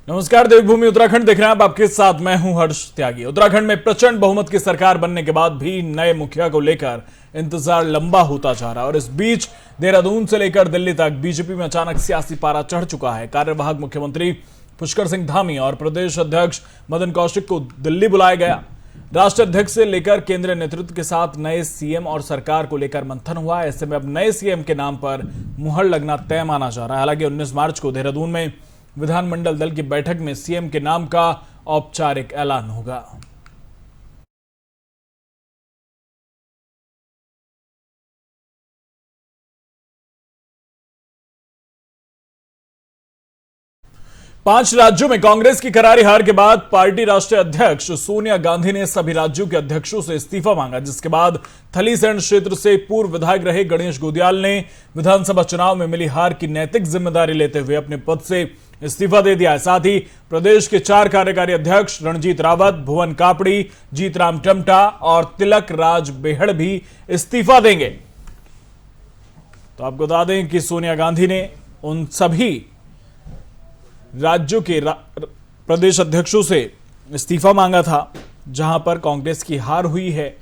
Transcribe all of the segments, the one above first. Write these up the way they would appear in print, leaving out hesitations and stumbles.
नमस्कार, देवभूमि उत्तराखंड देख रहे हैं आप। आपके साथ मैं हूं हर्ष त्यागी। उत्तराखंड में प्रचंड बहुमत की सरकार बनने के बाद भी नए मुखिया को लेकर इंतजार लंबा होता जा रहा है और इस बीच देहरादून से लेकर दिल्ली तक बीजेपी में अचानक सियासी पारा चढ़ चुका है। कार्यवाहक मुख्यमंत्री पुष्कर सिंह धामी और प्रदेश अध्यक्ष मदन कौशिक को दिल्ली बुलाया गया। राष्ट्रीय अध्यक्ष से लेकर केंद्रीय नेतृत्व के साथ नए सीएम और सरकार को लेकर मंथन हुआ। ऐसे में अब नए सीएम के नाम पर मुहर लगना तय माना जा रहा है। हालांकि 19 मार्च को देहरादून में विधानमंडल दल की बैठक में सीएम के नाम का औपचारिक ऐलान होगा। पांच राज्यों में कांग्रेस की करारी हार के बाद पार्टी राष्ट्रीय अध्यक्ष सोनिया गांधी ने सभी राज्यों के अध्यक्षों से इस्तीफा मांगा, जिसके बाद थलीसैंण क्षेत्र से पूर्व विधायक रहे गणेश गोदियाल ने विधानसभा चुनाव में मिली हार की नैतिक जिम्मेदारी लेते हुए अपने पद से इस्तीफा दे दिया है। साथ ही प्रदेश के 4 कार्यकारी अध्यक्ष रणजीत रावत, भुवन कापड़ी, जीतराम टमटा और तिलक राज बेहड़ भी इस्तीफा देंगे। तो आपको बता दें कि सोनिया गांधी ने उन सभी राज्यों के प्रदेश अध्यक्षों से इस्तीफा मांगा था जहां पर कांग्रेस की हार हुई है,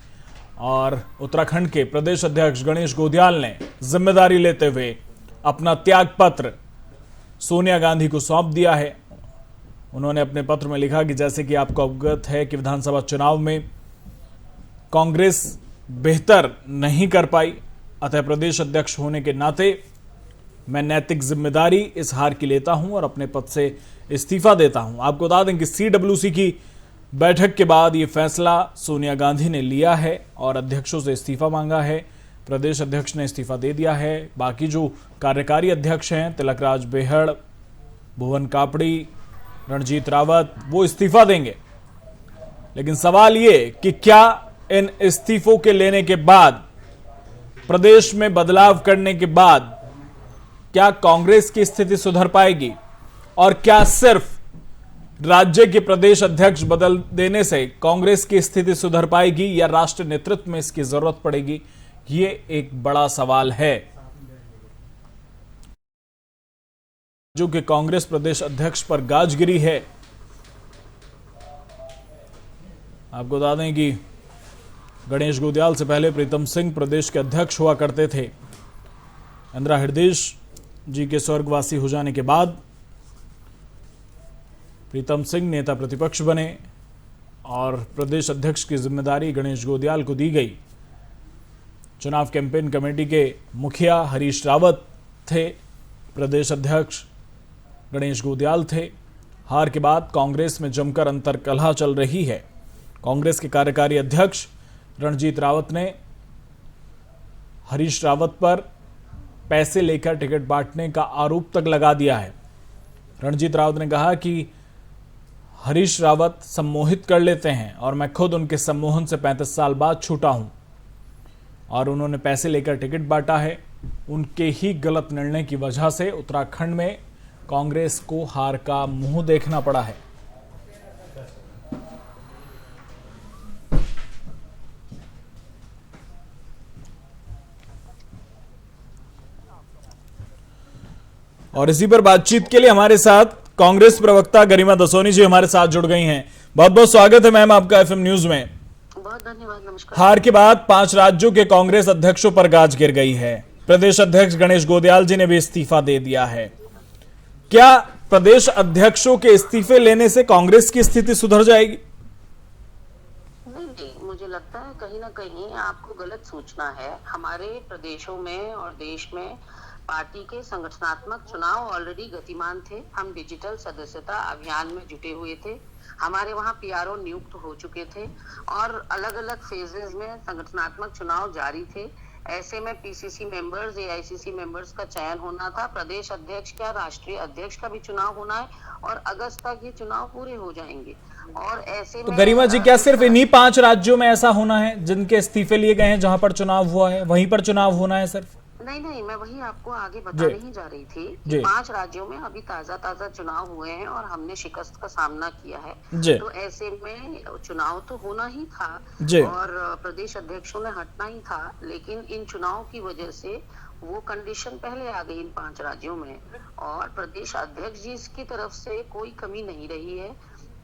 और उत्तराखंड के प्रदेश अध्यक्ष गणेश गोदियाल ने जिम्मेदारी लेते हुए अपना त्याग पत्र सोनिया गांधी को सौंप दिया है। उन्होंने अपने पत्र में लिखा कि जैसे कि आपको अवगत है कि विधानसभा चुनाव में कांग्रेस बेहतर नहीं कर पाई, अतः प्रदेश अध्यक्ष होने के नाते मैं नैतिक जिम्मेदारी इस हार की लेता हूं और अपने पद से इस्तीफा देता हूं। आपको बता दें कि सीडब्ल्यूसी की बैठक के बाद यह फैसला सोनिया गांधी ने लिया है और अध्यक्षों से इस्तीफा मांगा है। प्रदेश अध्यक्ष ने इस्तीफा दे दिया है। बाकी जो कार्यकारी अध्यक्ष हैं तिलक राज बेहड़, भुवन कापड़ी, रणजीत रावत, वो इस्तीफा देंगे। लेकिन सवाल ये कि क्या इन इस्तीफों के लेने के बाद, प्रदेश में बदलाव करने के बाद, क्या कांग्रेस की स्थिति सुधर पाएगी, और क्या सिर्फ राज्य के प्रदेश अध्यक्ष बदल देने से कांग्रेस की स्थिति सुधर पाएगी या राष्ट्रीय नेतृत्व में इसकी जरूरत पड़ेगी? ये एक बड़ा सवाल है जो कि कांग्रेस प्रदेश अध्यक्ष पर गाज गिरी है। आपको बता दें कि गणेश गोदियाल से पहले प्रीतम सिंह प्रदेश के अध्यक्ष हुआ करते थे। इंदिरा हृदय जी के स्वर्गवासी हो जाने के बाद प्रीतम सिंह नेता प्रतिपक्ष बने और प्रदेश अध्यक्ष की जिम्मेदारी गणेश गोदियाल को दी गई। चुनाव कैंपेन कमेटी के मुखिया हरीश रावत थे, प्रदेश अध्यक्ष गणेश गोदियाल थे। हार के बाद कांग्रेस में जमकर अंतर्कलह चल रही है। कांग्रेस के कार्यकारी अध्यक्ष रणजीत रावत ने हरीश रावत पर पैसे लेकर टिकट बांटने का आरोप तक लगा दिया है। रणजीत रावत ने कहा कि हरीश रावत सम्मोहित कर लेते हैं और मैं खुद उनके सम्मोहन से 35 साल बाद छूटा हूं, और उन्होंने पैसे लेकर टिकट बांटा है। उनके ही गलत निर्णय की वजह से उत्तराखंड में कांग्रेस को हार का मुंह देखना पड़ा है। और इसी पर बातचीत के लिए हमारे साथ कांग्रेस प्रवक्ता गरिमा दसोनी जी हमारे साथ जुड़ गई हैं। बहुत बहुत स्वागत है मैम आपका एफएम न्यूज में। बहुत धन्यवाद, नमस्कार। हार के बाद 5 राज्यों के कांग्रेस अध्यक्षों पर गाज गिर गई है। प्रदेश अध्यक्ष गणेश गोदियाल जी ने भी इस्तीफा दे दिया है। क्या प्रदेश अध्यक्षों के इस्तीफे लेने से कांग्रेस की स्थिति सुधर जाएगी? नहीं, मुझे लगता है कहीं ना कहीं आपको गलत सूचना है। हमारे प्रदेशों में और देश में पार्टी के संगठनात्मक चुनाव ऑलरेडी गतिमान थे। हम डिजिटल सदस्यता अभियान में जुटे हुए थे। हमारे वहाँ पीआरओ नियुक्त हो चुके थे और अलग अलग फेजेस में संगठनात्मक चुनाव जारी थे। ऐसे में पीसीसी मेंबर्स, एआईसीसी मेंबर्स का चयन होना था। प्रदेश अध्यक्ष का, राष्ट्रीय अध्यक्ष का भी चुनाव होना है और अगस्त तक ये चुनाव पूरे हो जाएंगे। और ऐसे तो में गरिमा जी, क्या सिर्फ इन्हीं 5 राज्यों में ऐसा होना है जिनके इस्तीफे लिए गए हैं, जहां पर चुनाव हुआ है वहीं पर चुनाव होना है सिर्फ? नहीं, मैं वही आपको आगे बताने ही जा रही थी कि 5 राज्यों में अभी ताजा चुनाव हुए हैं और हमने शिकस्त का सामना किया है। तो ऐसे में चुनाव तो होना ही था और प्रदेश अध्यक्षों ने हटना ही था, लेकिन इन चुनाव की वजह से वो कंडीशन पहले आ गई इन 5 राज्यों में, और प्रदेश अध्यक्ष जी की तरफ से कोई कमी नहीं रही है।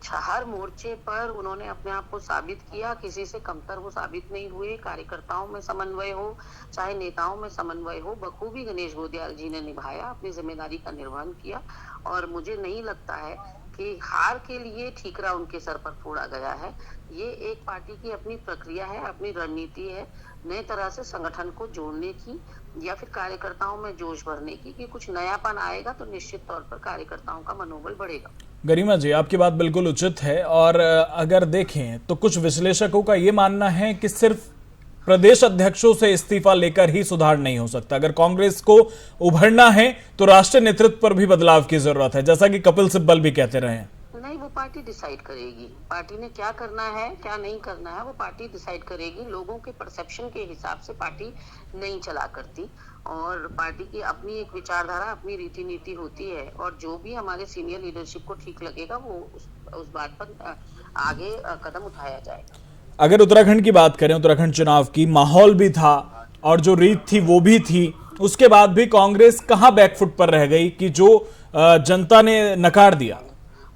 हर मोर्चे पर उन्होंने अपने आप को साबित किया, किसी से कमतर वो साबित नहीं हुए। कार्यकर्ताओं में समन्वय हो, चाहे नेताओं में समन्वय हो, बखूबी गणेश गोदियाल जी ने निभाया, अपनी जिम्मेदारी का निर्वहन किया। और मुझे नहीं लगता है कि हार के लिए ठीकरा उनके सर पर फोड़ा गया है। ये एक पार्टी की अपनी प्रक्रिया है, अपनी रणनीति है, नए तरह से संगठन को जोड़ने की या फिर कार्यकर्ताओं में जोश भरने की, कि कुछ नयापन आएगा तो निश्चित तौर पर कार्यकर्ताओं का मनोबल बढ़ेगा। गरिमा जी, आपकी बात बिल्कुल उचित है। और अगर देखें तो कुछ विश्लेषकों का ये मानना है कि सिर्फ प्रदेश अध्यक्षों से इस्तीफा लेकर ही सुधार नहीं हो सकता। अगर कांग्रेस को उभरना है तो राष्ट्रीय नेतृत्व पर भी बदलाव की जरूरत है, जैसा कि कपिल सिब्बल भी कहते रहे हैं। नहीं, वो पार्टी डिसाइड करेगी। पार्टी ने क्या करना है, क्या नहीं करना है, वो पार्टी डिसाइड करेगी। लोगों के परसेप्शन के हिसाब से पार्टी नहीं चला करती, और पार्टी की अपनी एक विचारधारा, अपनी रीति नीति होती है, और जो भी हमारे सीनियर लीडरशिप को ठीक लगेगा वो उस बात पर आगे कदम उठाया जाएगा। अगर उत्तराखंड की बात करें, उत्तराखंड चुनाव की माहौल भी था और जो रीत थी वो भी थी, उसके बाद भी कांग्रेस कहां बैकफुट पर रह गई कि जो जनता ने नकार दिया?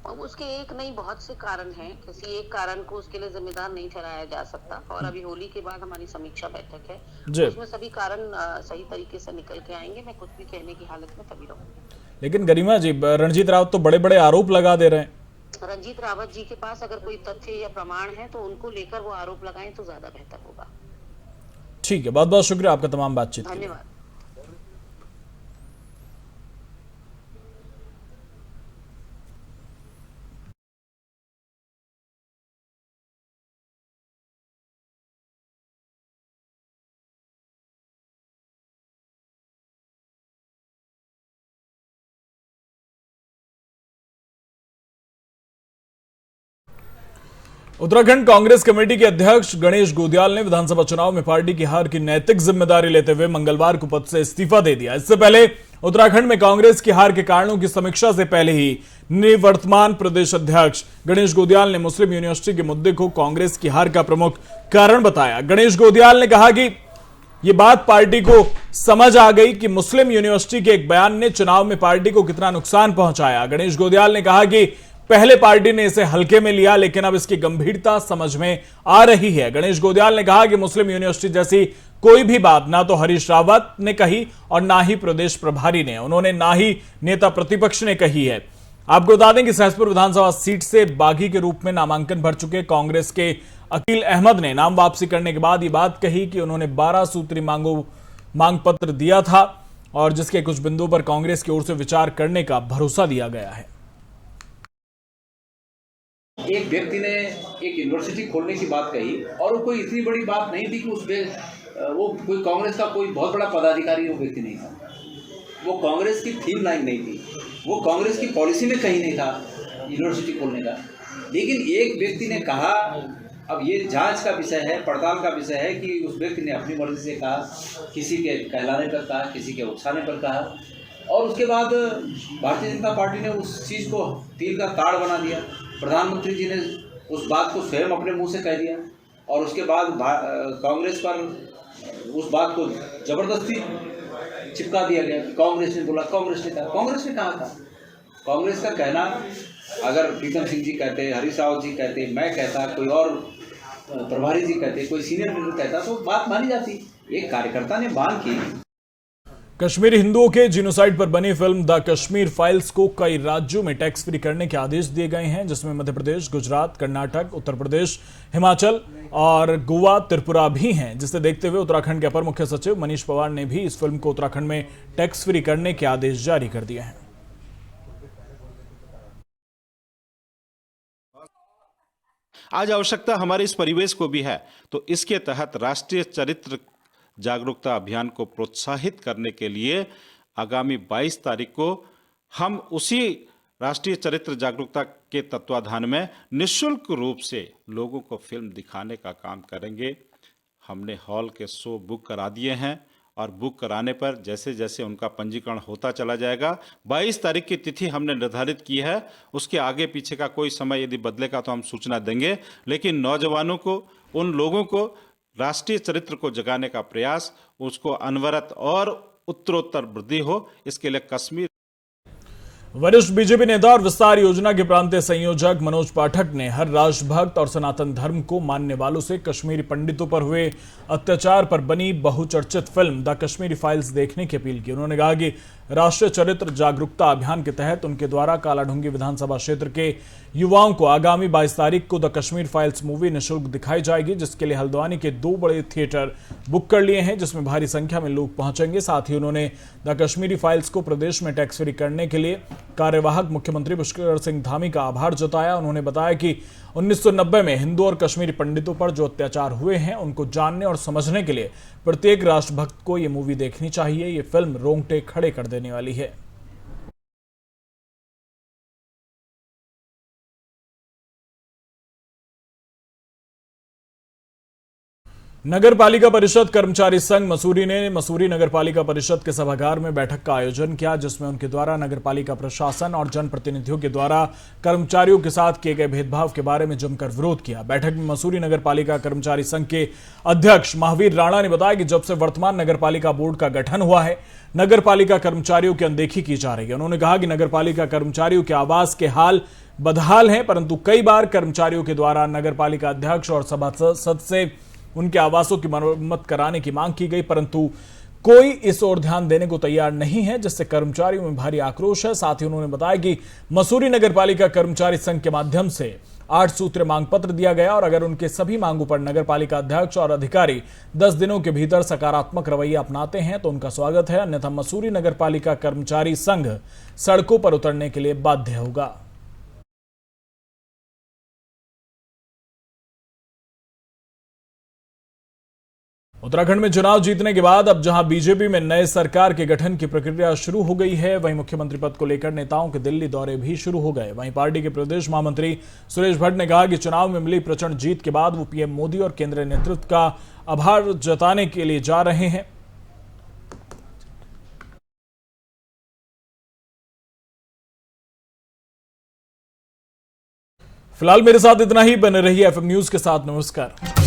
और उसके एक नहीं, बहुत से कारण हैं। किसी एक कारण को उसके लिए जिम्मेदार नहीं ठहराया जा सकता। और अभी होली के बाद हमारी समीक्षा बैठक है, उसमें सभी कारण सही तरीके से निकल के आएंगे। मैं कुछ भी कहने की हालत में तभी रहूंगी। लेकिन गरिमा जी, रणजीत रावत तो बड़े बड़े आरोप लगा दे रहे हैं। रणजीत रावत जी के पास अगर कोई तथ्य या प्रमाण है तो उनको लेकर वो आरोप लगाएं तो ज्यादा बेहतर होगा। ठीक है, बहुत बहुत शुक्रिया आपका तमाम बातचीत। धन्यवाद। उत्तराखंड कांग्रेस कमेटी के अध्यक्ष गणेश गोदियाल ने विधानसभा चुनाव में पार्टी की हार की नैतिक जिम्मेदारी लेते हुए मंगलवार को पद से इस्तीफा दे दिया। इससे पहले उत्तराखंड में कांग्रेस की हार के कारणों की समीक्षा से पहले ही निवर्तमान प्रदेश अध्यक्ष गणेश गोदियाल ने मुस्लिम यूनिवर्सिटी के मुद्दे को कांग्रेस की हार का प्रमुख कारण बताया। गणेश गोदियाल ने कहा कि ये बात पार्टी को समझ आ गई कि मुस्लिम यूनिवर्सिटी के एक बयान ने चुनाव में पार्टी को कितना नुकसान पहुंचाया। गणेश गोदियाल ने कहा कि पहले पार्टी ने इसे हल्के में लिया, लेकिन अब इसकी गंभीरता समझ में आ रही है। गणेश गोदियाल ने कहा कि मुस्लिम यूनिवर्सिटी जैसी कोई भी बात ना तो हरीश रावत ने कही और ना ही प्रदेश प्रभारी ने, उन्होंने ना ही नेता प्रतिपक्ष ने कही है। आपको बता दें कि सहसपुर विधानसभा सीट से बागी के रूप में नामांकन भर चुके कांग्रेस के अकील अहमद ने नाम वापसी करने के बाद ये बात कही कि उन्होंने 12 सूत्री मांग पत्र दिया था और जिसके कुछ बिंदुओं पर कांग्रेस की ओर से विचार करने का भरोसा दिया गया है। एक व्यक्ति ने एक यूनिवर्सिटी खोलने की बात कही और वो कोई इतनी बड़ी बात नहीं थी कि वो कोई कांग्रेस का कोई बहुत बड़ा पदाधिकारी वो व्यक्ति नहीं था। वो कांग्रेस की थीम लाइन नहीं थी, वो कांग्रेस की पॉलिसी में कहीं नहीं था यूनिवर्सिटी खोलने का। लेकिन एक व्यक्ति ने कहा, अब ये जांच का विषय है, पड़ताल का विषय है कि उस व्यक्ति ने अपनी मर्जी से कहा, किसी के कहलाने पर कहा, किसी के उकसाने पर कहा, और उसके बाद भारतीय जनता पार्टी ने उस चीज़ को तीर का ताड़ बना दिया। प्रधानमंत्री जी ने उस बात को स्वयं अपने मुंह से कह दिया और उसके बाद कांग्रेस पर उस बात को जबरदस्ती चिपका दिया गया। कांग्रेस ने बोला, कांग्रेस ने कहा, कांग्रेस ने कहा था। कांग्रेस का कहना अगर प्रीतम सिंह जी कहते, हरीश रावत जी कहते, मैं कहता, कोई और प्रभारी जी कहते, कोई सीनियर लीडर कहता तो बात मानी जाती। एक कार्यकर्ता ने मांग की। कश्मीरी हिंदुओं के जीनोसाइड पर बनी फिल्म द कश्मीर फाइल्स को कई राज्यों में टैक्स फ्री करने के आदेश दिए गए हैं, जिसमें मध्य प्रदेश, गुजरात, कर्नाटक, उत्तर प्रदेश, हिमाचल और गोवा, त्रिपुरा भी हैं। जिसे देखते हुए उत्तराखंड के अपर मुख्य सचिव मनीष पवार ने भी इस फिल्म को उत्तराखंड में टैक्स फ्री करने के आदेश जारी कर दिए हैं। आज आवश्यकता हमारे इस परिवेश को भी है, तो इसके तहत राष्ट्रीय चरित्र जागरूकता अभियान को प्रोत्साहित करने के लिए आगामी 22 तारीख को हम उसी राष्ट्रीय चरित्र जागरूकता के तत्वाधान में निःशुल्क रूप से लोगों को फिल्म दिखाने का काम करेंगे। हमने हॉल के शो बुक करा दिए हैं और बुक कराने पर जैसे जैसे उनका पंजीकरण होता चला जाएगा। 22 तारीख की तिथि हमने निर्धारित की है, उसके आगे पीछे का कोई समय यदि बदलेगा तो हम सूचना देंगे। लेकिन नौजवानों को, उन लोगों को राष्ट्रीय चरित्र को जगाने का प्रयास, उसको अनवरत और उत्तरोत्तर वृद्धि हो, इसके लिए कश्मीर। वरिष्ठ बीजेपी नेता और विस्तार योजना के प्रांतीय संयोजक मनोज पाठक ने हर राष्ट्रभक्त और सनातन धर्म को मानने वालों से कश्मीरी पंडितों पर हुए अत्याचार पर बनी बहुचर्चित फिल्म द कश्मीरी फाइल्स देखने की अपील की। उन्होंने कहा कि राष्ट्रीय चरित्र जागरूकता अभियान के तहत उनके द्वारा कालाढूंगी विधानसभा क्षेत्र के युवाओं को आगामी 22 तारीख को द कश्मीर फाइल्स मूवी निःशुल्क दिखाई जाएगी, जिसके लिए हल्द्वानी के 2 बड़े थिएटर बुक कर लिए हैं, जिसमें भारी संख्या में लोग पहुंचेंगे। साथ ही उन्होंने द कश्मीरी फाइल्स को प्रदेश में टैक्स फ्री करने के लिए कार्यवाहक मुख्यमंत्री पुष्कर सिंह धामी का आभार जताया। उन्होंने बताया कि 1990 में हिंदू और कश्मीरी पंडितों पर जो अत्याचार हुए हैं उनको जानने और समझने के लिए प्रत्येक राष्ट्रभक्त को ये मूवी देखनी चाहिए। ये फिल्म रोंगटे खड़े कर देने वाली है। नगर पालिका परिषद कर्मचारी संघ मसूरी ने मसूरी नगर पालिका परिषद के सभागार में बैठक का आयोजन किया, जिसमें उनके द्वारा नगर पालिका प्रशासन और जनप्रतिनिधियों के द्वारा कर्मचारियों के साथ किए गए भेदभाव के बारे में जमकर विरोध किया। बैठक में मसूरी नगर पालिका कर्मचारी संघ के अध्यक्ष महावीर राणा ने बताया कि जब से वर्तमान नगर पालिका बोर्ड का गठन हुआ है, नगर पालिका कर्मचारियों की अनदेखी की जा रही है। उन्होंने कहा कि नगर पालिका कर्मचारियों के आवास के हाल बदहाल हैं, परंतु कई बार कर्मचारियों के द्वारा नगर पालिका अध्यक्ष और सभासद से उनके आवासों की मरम्मत कराने की मांग की गई, परंतु कोई इस ओर ध्यान देने को तैयार नहीं है, जिससे कर्मचारियों में भारी आक्रोश है। साथ ही उन्होंने बताया कि मसूरी नगर पालिका कर्मचारी संघ के माध्यम से 8 सूत्रीय मांग पत्र दिया गया और अगर उनके सभी मांगों पर नगर पालिका अध्यक्ष और अधिकारी 10 दिनों के भीतर सकारात्मक रवैया अपनाते हैं तो उनका स्वागत है, अन्यथा मसूरी नगर पालिका कर्मचारी संघ सड़कों पर उतरने के लिए बाध्य होगा। उत्तराखंड में चुनाव जीतने के बाद अब जहां बीजेपी में नए सरकार के गठन की प्रक्रिया शुरू हो गई है, वहीं मुख्यमंत्री पद को लेकर नेताओं के दिल्ली दौरे भी शुरू हो गए। वहीं पार्टी के प्रदेश महामंत्री सुरेश भट्ट ने कहा कि चुनाव में मिली प्रचंड जीत के बाद वो पीएम मोदी और केंद्रीय नेतृत्व का आभार जताने के लिए जा रहे हैं। फिलहाल मेरे साथ इतना ही। बने रहिए एफएम न्यूज के साथ। नमस्कार।